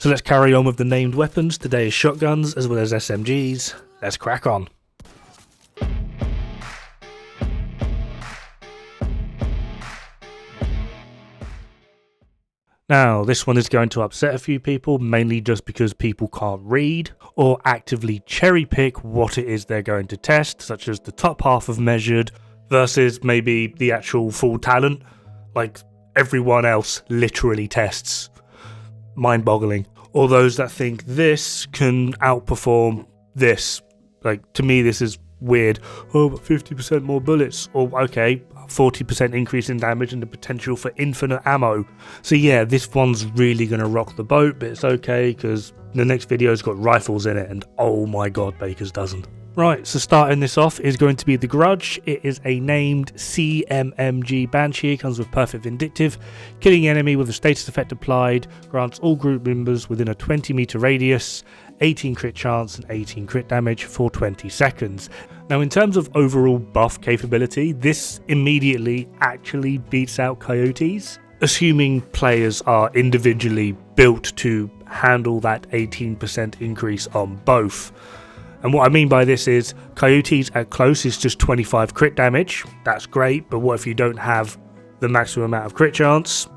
So let's carry on with the named weapons. Today is shotguns as well as SMGs. Let's crack on. Now, this one is going to upset a few people, mainly just because people can't read or actively cherry pick what it is they're going to test, such as the top half of measured versus maybe the actual full talent, like everyone else literally tests. Mind-boggling. Or those that think this can outperform this. Like, to me, this is weird. Oh, but 50% more bullets. Or, okay, 40% increase in damage and the potential for infinite ammo. So yeah, this one's really going to rock the boat, but it's okay because the next video's got rifles in it and oh my god, Baker's dozen. Right, so starting this off is going to be the Grudge. It is a named CMMG Banshee, comes with Perfect Vindictive. Killing enemy with a status effect applied, grants all group members within a 20 meter radius 18 crit chance and 18 crit damage for 20 seconds. Now in terms of overall buff capability, this immediately actually beats out Coyotes, assuming players are individually built to handle that 18% increase on both. And what I mean by this is, Coyotes at close is just 25 crit damage, that's great, but what if you don't have the maximum amount of crit chance?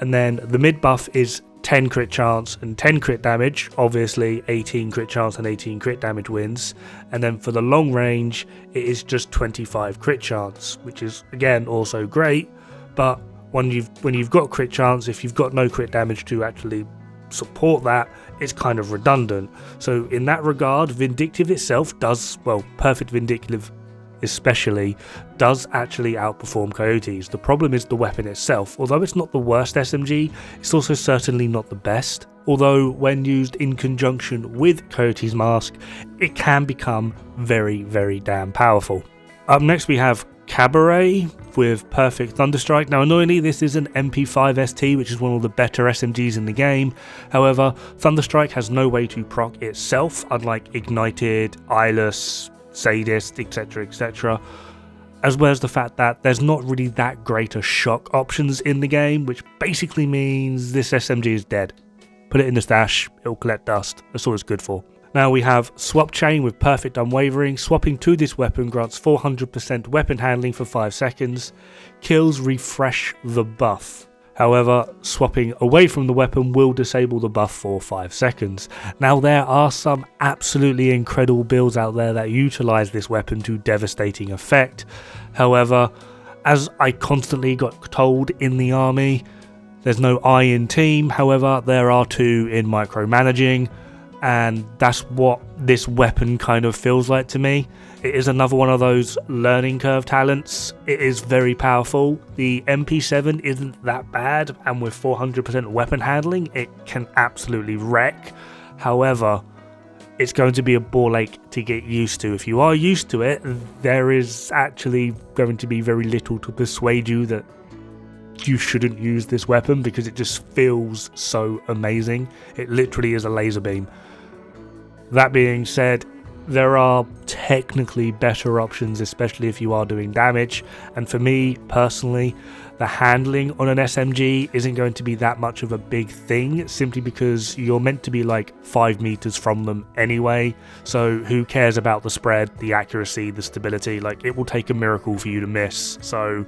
And then the mid buff is 10 crit chance and 10 crit damage, obviously 18 crit chance and 18 crit damage wins. And then for the long range, it is just 25 crit chance, which is again also great, but when you've got crit chance, if you've got no crit damage to actually support that, it's kind of redundant. So in that regard, Vindictive itself does, well, Perfect Vindictive especially, does actually outperform Coyotes. The problem is the weapon itself. Although it's not the worst SMG, it's also certainly not the best. Although when used in conjunction with Coyote's Mask, it can become very, very damn powerful. Up next we have Cabaret with Perfect Thunderstrike. Now annoyingly, this is an MP5 ST, which is one of the better SMGs in the game. However, Thunderstrike has no way to proc itself, unlike Ignited, Eyeless, Sadist, etc, as well as the fact that there's not really that great a shock options in the game, which basically means this SMG is dead. Put it in the stash, it'll collect dust, that's all it's good for. Now we have Swap Chain with Perfect Unwavering. Swapping to this weapon grants 400% weapon handling for 5 seconds. Kills refresh the buff. However, swapping away from the weapon will disable the buff for 5 seconds. Now there are some absolutely incredible builds out there that utilise this weapon to devastating effect. However, as I constantly got told in the army, there's no I in team. However, there are 2 in micromanaging. And that's what this weapon kind of feels like to me. It is another one of those learning curve talents. It is very powerful. The MP7 isn't that bad, and with 400% weapon handling, it can absolutely wreck. However, it's going to be a ball ache to get used to. If you are used to it, there is actually going to be very little to persuade you that you shouldn't use this weapon, because it just feels so amazing. It literally is a laser beam. That being said, there are technically better options, especially if you are doing damage, and for me personally, the handling on an SMG isn't going to be that much of a big thing, simply because you're meant to be like 5 meters from them anyway, so who cares about the spread, the accuracy, the stability? Like, it will take a miracle for you to miss, so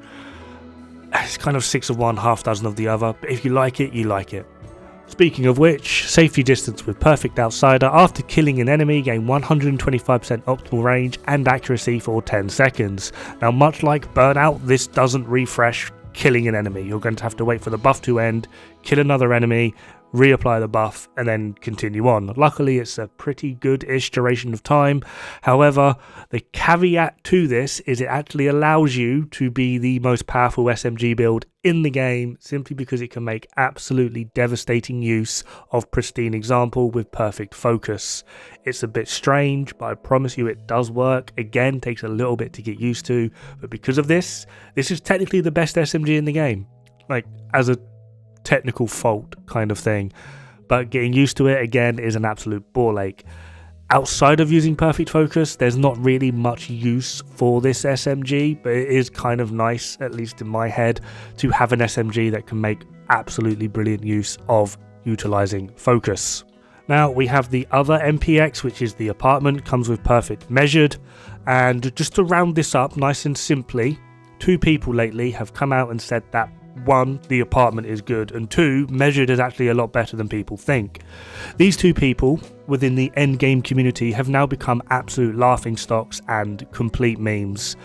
it's kind of 6 of one, half dozen of the other, but if you like it, you like it. Speaking of which, Safety Distance with Perfect Outsider. After killing an enemy, gain 125% optimal range and accuracy for 10 seconds. Now, much like Burnout, this doesn't refresh killing an enemy. You're going to have to wait for the buff to end, kill another enemy, reapply the buff, and then continue on. Luckily, it's a pretty good-ish duration of time. However, the caveat to this is it actually allows you to be the most powerful SMG build in the game, simply because it can make absolutely devastating use of Pristine Example with Perfect Focus. It's a bit strange, but I promise you it does work. Again, takes a little bit to get used to, but because of this is technically the best SMG in the game. Like, as a technical fault kind of thing, but getting used to it again is an absolute ball ache. Outside of using Perfect Focus, there's not really much use for this SMG, but it is kind of nice, at least in my head, to have an SMG that can make absolutely brilliant use of utilising focus. Now we have the other MPX, which is the Apartment, comes with perfect measured, and just to round this up nice and simply, 2 people lately have come out and said that 1, the Apartment is good, and 2, measured is actually a lot better than people think. These 2 people within the endgame community have now become absolute laughingstocks and complete memes.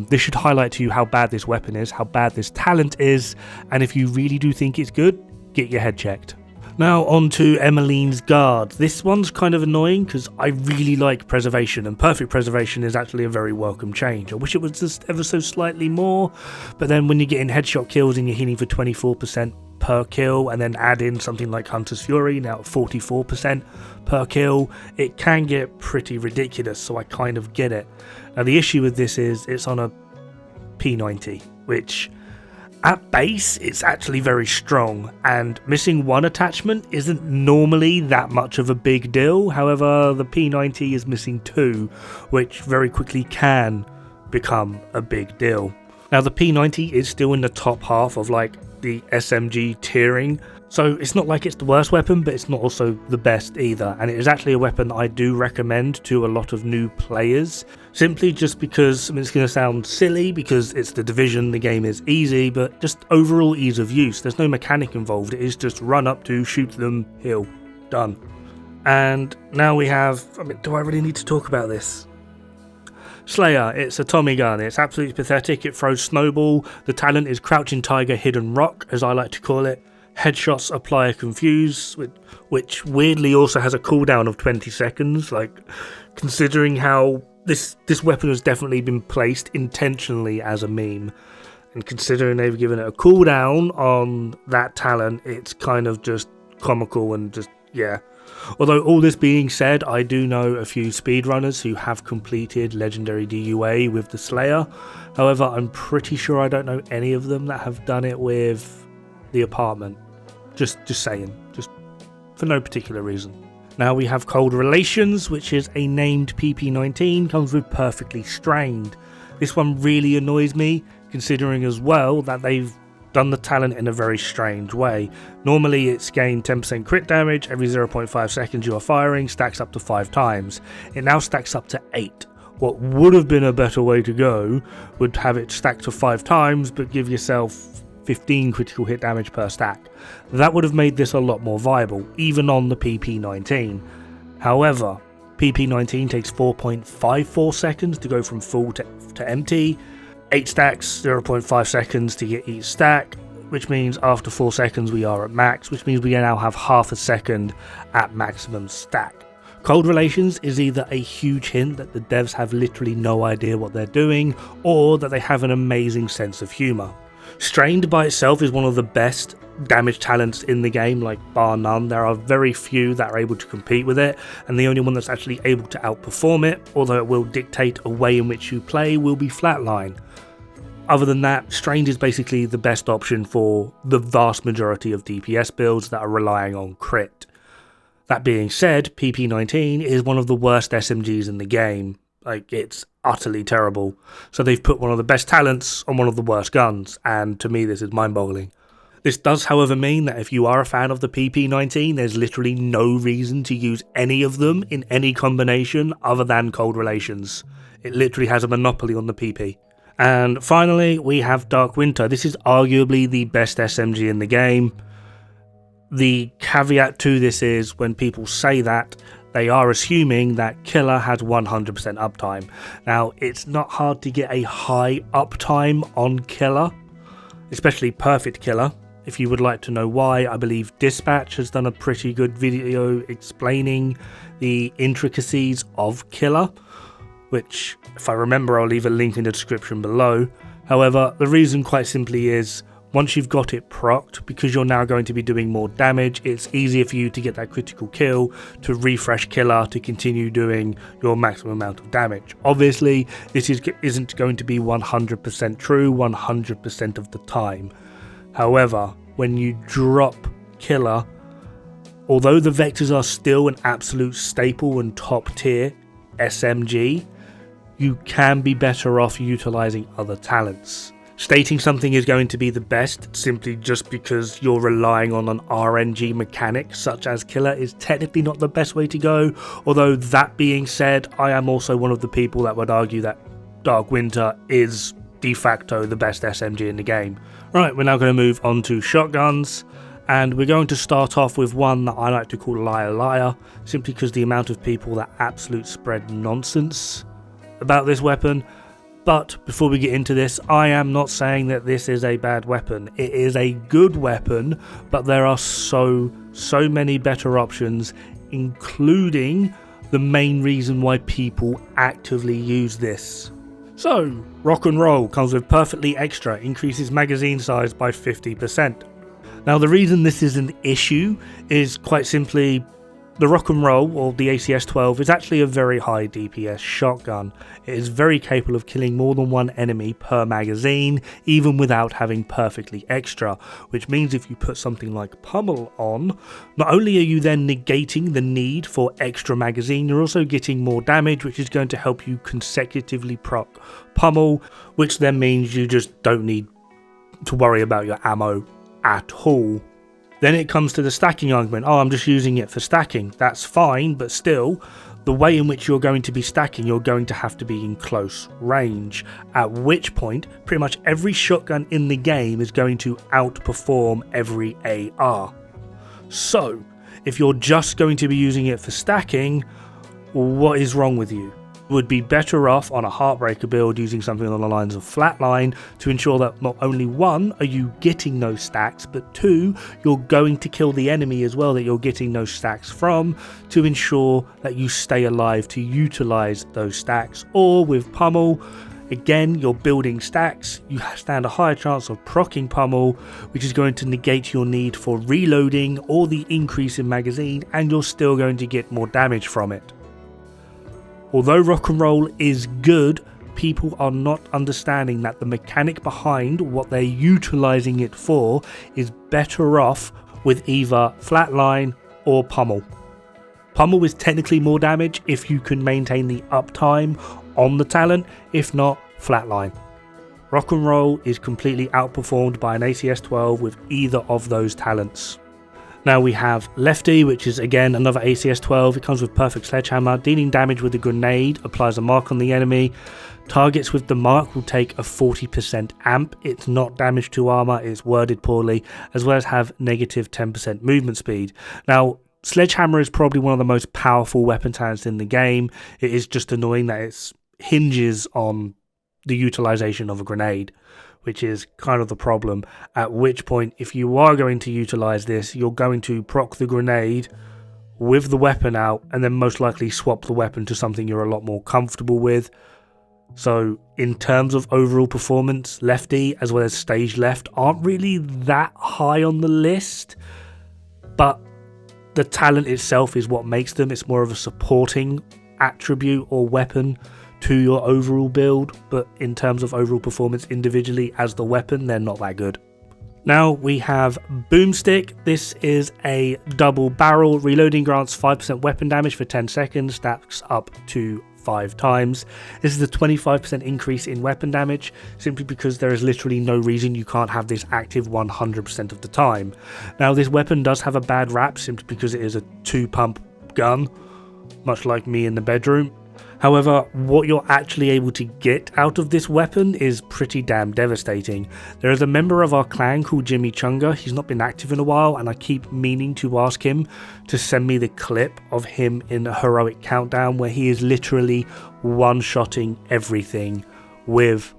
This should highlight to you how bad this weapon is, how bad this talent is, and if you really do think it's good, get your head checked. Now on to Emmeline's guard. This one's kind of annoying because I really like preservation, and perfect preservation is actually a very welcome change. I wish it was just ever so slightly more, but then when you're getting headshot kills and you're healing for 24% per kill, and then add in something like Hunter's Fury, now at 44% per kill, it can get pretty ridiculous, so I kind of get it. Now the issue with this is it's on a P90, which at base it's actually very strong, and missing 1 attachment isn't normally that much of a big deal. However, the P90 is missing 2, which very quickly can become a big deal. Now the P90 is still in the top half of like the SMG tiering, so it's not like it's the worst weapon, but it's not also the best either, and it is actually a weapon I do recommend to a lot of new players, simply just because, I mean, it's going to sound silly because it's the Division, the game is easy, but just overall ease of use. There's no mechanic involved, it is just run up to, shoot them, heal, done. And now we have, I mean, do I really need to talk about this? Slayer, it's a Tommy gun, it's absolutely pathetic, it throws snowball, the talent is Crouching Tiger, Hidden Rock, as I like to call it. Headshots apply a confuse, which weirdly also has a cooldown of 20 seconds, like, considering how this weapon has definitely been placed intentionally as a meme, and considering they've given it a cooldown on that talent, it's kind of just comical and just, yeah. Although all this being said, I do know a few speedrunners who have completed Legendary DUA with the Slayer. However, I'm pretty sure I don't know any of them that have done it with the Apartment. Just saying, just for no particular reason. Now we have Cold Relations, which is a named PP19, comes with Perfectly Strained. This one really annoys me, considering as well that they've done the talent in a very strange way. Normally it's gained 10% crit damage every 0.5 seconds you are firing, stacks up to 5 times. It now stacks up to 8. What would have been a better way to go would have it stacked to 5 times, but give yourself 15 critical hit damage per stack. That would have made this a lot more viable, even on the PP19. However, PP19 takes 4.54 seconds to go from full to empty, 8 stacks, 0.5 seconds to get each stack, which means after 4 seconds we are at max, which means we now have half a second at maximum stack. Cold Relations is either a huge hint that the devs have literally no idea what they're doing, or that they have an amazing sense of humour. Strained by itself is one of the best damage talents in the game, like bar none. There are very few that are able to compete with it, and the only one that's actually able to outperform it, although it will dictate a way in which you play, will be Flatline. Other than that, Strained is basically the best option for the vast majority of DPS builds that are relying on crit. That being said, PP19 is one of the worst SMGs in the game. Like, it's utterly terrible. So they've put one of the best talents on one of the worst guns, and to me this is mind-boggling. This does, however, mean that if you are a fan of the PP19, there's literally no reason to use any of them in any combination other than Cold Relations. It literally has a monopoly on the PP. And finally, we have Dark Winter. This is arguably the best SMG in the game. The caveat to this is, when people say that, they are assuming that Killer has 100% uptime. Now, it's not hard to get a high uptime on Killer, especially Perfect Killer. If you would like to know why, I believe Dispatch has done a pretty good video explaining the intricacies of Killer, which, if I remember, I'll leave a link in the description below. However, the reason quite simply is, once you've got it procced, because you're now going to be doing more damage, it's easier for you to get that critical kill, to refresh Killer, to continue doing your maximum amount of damage. Obviously, this isn't going to be 100% true 100% of the time. However, when you drop Killer, although the Vectors are still an absolute staple and top tier SMG, you can be better off utilising other talents. Stating something is going to be the best simply just because you're relying on an RNG mechanic such as killer is technically not the best way to go, although that being said, I am also one of the people that would argue that Dark Winter is de facto the best SMG in the game. Right, we're now going to move on to shotguns, and we're going to start off with one that I like to call Liar Liar, simply because the amount of people that absolute spread nonsense about this weapon. But before we get into this, I am not saying that this is a bad weapon. It is a good weapon, but there are so many better options, including the main reason why people actively use this. So, Rock and Roll comes with Perfectly Extra, increases magazine size by 50%. Now the reason this is an issue is quite simply the Rock and Roll, or the ACS-12, is actually a very high DPS shotgun. It is very capable of killing more than one enemy per magazine, even without having Perfectly Extra, which means if you put something like Pummel on, not only are you then negating the need for extra magazine, you're also getting more damage, which is going to help you consecutively proc Pummel, which then means you just don't need to worry about your ammo at all. Then it comes to the stacking argument. Oh, I'm just using it for stacking. That's fine, but still, the way in which you're going to be stacking, you're going to have to be in close range. At which point, pretty much every shotgun in the game is going to outperform every AR. So, if you're just going to be using it for stacking, what is wrong with you? Would be better off on a Heartbreaker build using something along the lines of Flatline to ensure that not only one are you getting those stacks, but two, you're going to kill the enemy as well that you're getting those stacks from, to ensure that you stay alive to utilize those stacks. Or with Pummel, again, you're building stacks, you stand a higher chance of proccing Pummel, which is going to negate your need for reloading or the increase in magazine, and you're still going to get more damage from it. Although Rock and Roll is good, people are not understanding that the mechanic behind what they're utilizing it for is better off with either Flatline or Pummel. Pummel is technically more damage if you can maintain the uptime on the talent, if not, Flatline. Rock and Roll is completely outperformed by an ACS-12 with either of those talents. Now we have Lefty, which is again another ACS-12. It comes with Perfect Sledgehammer. Dealing damage with a grenade applies a mark on the enemy. Targets with the mark will take a 40% amp. It's not damage to armor, it's worded poorly, as well as have negative 10% movement speed. Now, Sledgehammer is probably one of the most powerful weapon talents in the game. It is just annoying that it hinges on the utilization of a grenade, which is kind of the problem. At which point, if you are going to utilize this, you're going to proc the grenade with the weapon out and then most likely swap the weapon to something you're a lot more comfortable with. So in terms of overall performance, Lefty as well as Stage Left aren't really that high on the list, but the talent itself is what makes them. It's more of a supporting attribute or weapon to your overall build, but in terms of overall performance individually as the weapon, they're not that good. Now we have Boomstick. This is a double barrel. Reloading grants 5% weapon damage for 10 seconds, stacks up to 5 times. This is a 25% increase in weapon damage, simply because there is literally no reason you can't have this active 100% of the time. Now this weapon does have a bad rap simply because it is a 2-pump gun, much like me in the bedroom. However, what you're actually able to get out of this weapon is pretty damn devastating. There is a member of our clan called Jimmy Chunga. He's not been active in a while, and I keep meaning to ask him to send me the clip of him in a heroic countdown where he is literally one-shotting everything with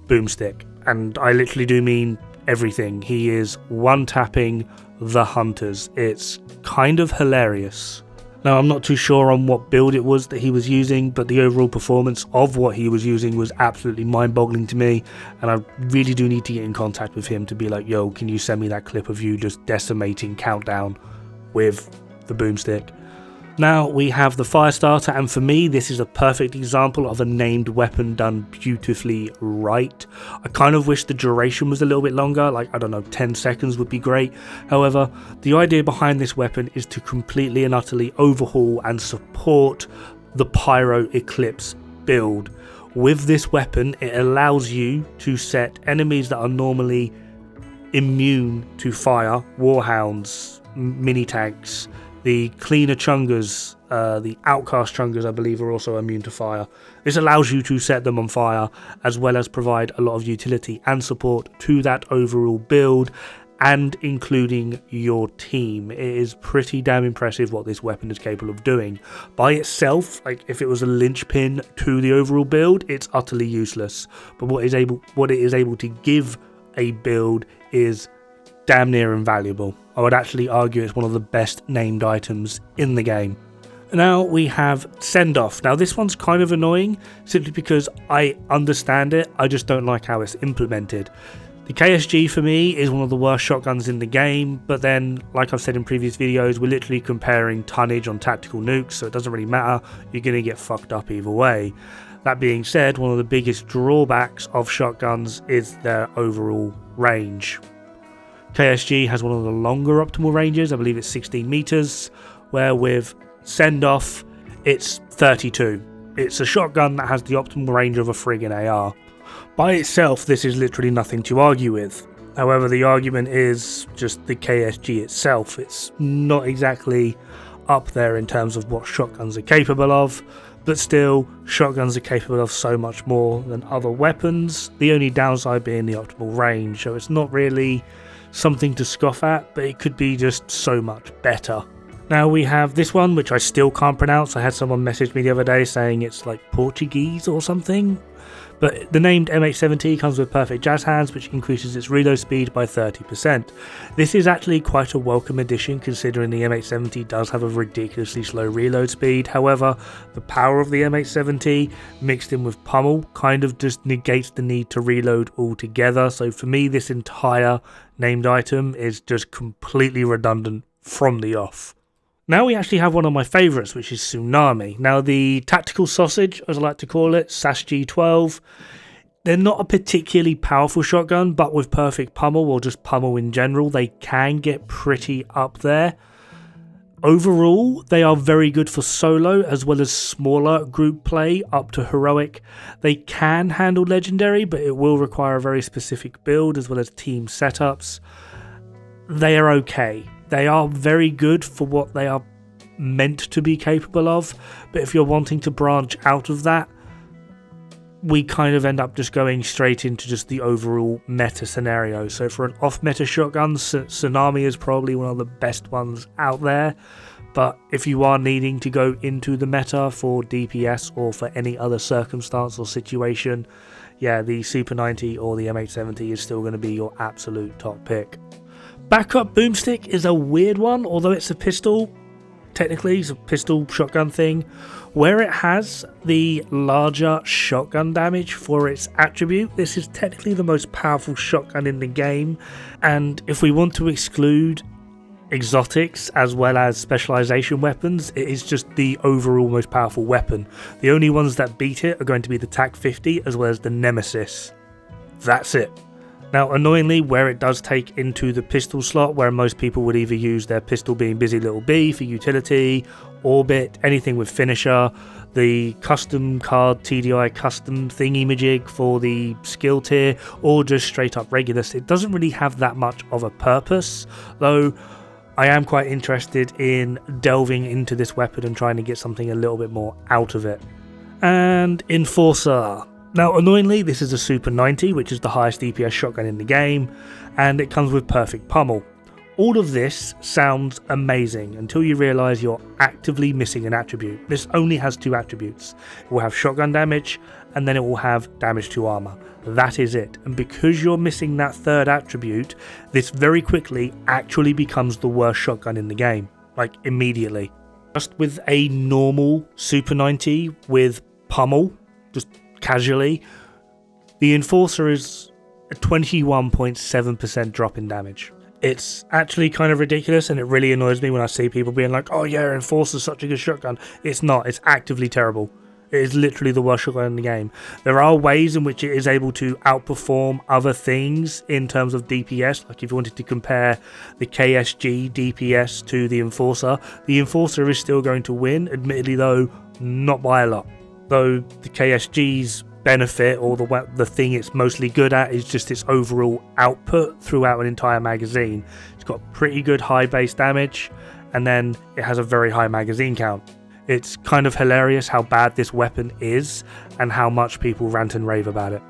Boomstick. And I literally do mean everything. He is one-tapping the hunters. It's kind of hilarious. Now, I'm not too sure on what build it was that he was using, but the overall performance of what he was using was absolutely mind-boggling to me, and I really do need to get in contact with him to be like, yo, can you send me that clip of you just decimating Countdown with the Boomstick? Now we have the Firestarter, and for me this is a perfect example of a named weapon done beautifully right. I kind of wish the duration was a little bit longer, like I don't know, 10 seconds would be great. However, the idea behind this weapon is to completely and utterly overhaul and support the Pyro Eclipse build, With this weapon, it allows you to set enemies that are normally immune to fire, warhounds, mini tanks, the cleaner chungers, the outcast chungers I believe are also immune to fire. This allows you to set them on fire, as well as provide a lot of utility and support to that overall build, and including your team. It is pretty damn impressive what this weapon is capable of doing. By itself, like if it was a linchpin to the overall build, it's utterly useless. But what it is able to give a build is damn near invaluable. I would actually argue it's one of the best named items in the game. Now we have Send Off. Now this one's kind of annoying simply because I understand it, I just don't like how it's implemented. The KSG for me is one of the worst shotguns in the game, but then, like I've said in previous videos, we're literally comparing tonnage on tactical nukes, so it doesn't really matter, you're going to get fucked up either way. That being said, one of the biggest drawbacks of shotguns is their overall range. KSG has one of the longer optimal ranges, I believe it's 16 meters, where with Send Off, it's 32. It's a shotgun that has the optimal range of a friggin' AR. By itself, this is literally nothing to argue with. However, the argument is just the KSG itself. It's not exactly up there in terms of what shotguns are capable of, but still, shotguns are capable of so much more than other weapons, the only downside being the optimal range, so it's not really something to scoff at, but it could be just so much better. Now we have this one, which I still can't pronounce. I had someone message me the other day saying it's like Portuguese or something. But the named MH70 comes with perfect jazz hands, which increases its reload speed by 30%. This is actually quite a welcome addition, considering the MH70 does have a ridiculously slow reload speed. However, the power of the MH70 mixed in with pummel kind of just negates the need to reload altogether. So for me, this entire named item is just completely redundant from the off. Now we actually have one of my favourites, which is Tsunami. Now the tactical sausage, as I like to call it, SASG-12, they're not a particularly powerful shotgun, but with perfect pummel, or just pummel in general, they can get pretty up there. Overall, they are very good for solo, as well as smaller group play, up to heroic. They can handle legendary, but it will require a very specific build, as well as team setups. They are okay. They are very good for what they are meant to be capable of, but if you're wanting to branch out of that, we kind of end up just going straight into just the overall meta scenario. So for an off-meta shotgun, Tsunami is probably one of the best ones out there, but if you are needing to go into the meta for DPS or for any other circumstance or situation, yeah, the Super 90 or the MH70 is still going to be your absolute top pick. Backup Boomstick is a weird one, although it's a pistol, technically it's a pistol shotgun thing, where it has the larger shotgun damage for its attribute. This is technically the most powerful shotgun in the game, and if we want to exclude exotics as well as specialization weapons, it is just the overall most powerful weapon. The only ones that beat it are going to be the TAC-50 as well as the Nemesis. That's it. Now, annoyingly, where it does take into the pistol slot, where most people would either use their pistol being Busy Little B for utility, Orbit, anything with finisher, the custom card TDI custom thingy-majig for the skill tier, or just straight up Regulus, it doesn't really have that much of a purpose, though I am quite interested in delving into this weapon and trying to get something a little bit more out of it. And Enforcer. Now, annoyingly, this is a Super 90, which is the highest DPS shotgun in the game, and it comes with perfect pummel. All of this sounds amazing until you realise you're actively missing an attribute. This only has two attributes. It will have shotgun damage, and then it will have damage to armour. That is it. And because you're missing that third attribute, this very quickly actually becomes the worst shotgun in the game. Like, immediately. Just with a normal Super 90 with pummel, just casually, the Enforcer is a 21.7% drop in damage. It's actually kind of ridiculous, and it really annoys me when I see people being like, oh yeah, Enforcer's such a good shotgun. It's not. It's actively terrible. It is literally the worst shotgun in the game. There are ways in which it is able to outperform other things in terms of DPS. Like if you wanted to compare the KSG DPS to the Enforcer is still going to win, admittedly though, not by a lot. Though the KSG's benefit, or the thing it's mostly good at, is just its overall output throughout an entire magazine. It's got pretty good high base damage, and then it has a very high magazine count. It's kind of hilarious how bad this weapon is and how much people rant and rave about it.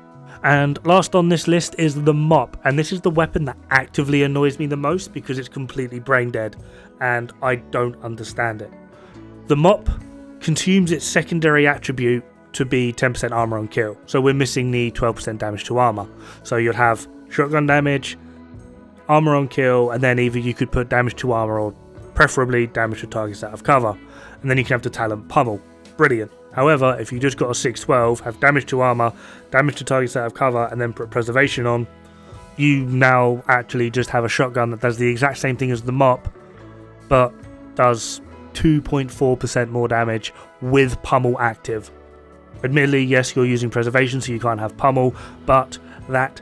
And last on this list is the Mop, and this is the weapon that actively annoys me the most because it's completely brain dead and I don't understand it. The Mop consumes its secondary attribute to be 10% armor on kill, so we're missing the 12% damage to armor. So you'd have shotgun damage, armor on kill, and then either you could put damage to armor or preferably damage to targets out of cover, and then you can have the talent Pummel. Brilliant. However, if you just got a 612, have damage to armor, damage to targets out of cover, and then put preservation on, you now actually just have a shotgun that does the exact same thing as the Mop, but does 2.4% more damage with Pummel active. Admittedly, yes, you're using preservation, so you can't have Pummel, but that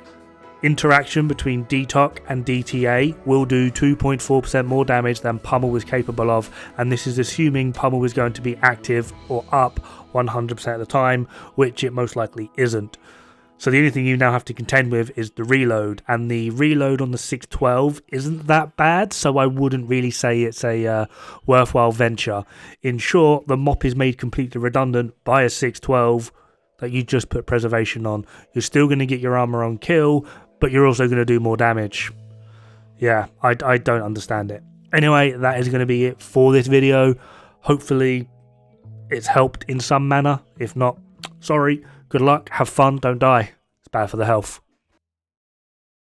interaction between DTOC and DTA will do 2.4% more damage than Pummel is capable of, and this is assuming Pummel is going to be active or up 100% of the time, which it most likely isn't. So the only thing you now have to contend with is the reload, and the reload on the 612 isn't that bad, so I wouldn't really say it's a worthwhile venture. In short, the Mop is made completely redundant by a 612 that you just put preservation on. You're still going to get your armor on kill, but you're also going to do more damage. Yeah, I don't understand it. Anyway, that is going to be it for this video. Hopefully it's helped in some manner. If not, sorry, good luck, have fun, don't die. It's bad for the health.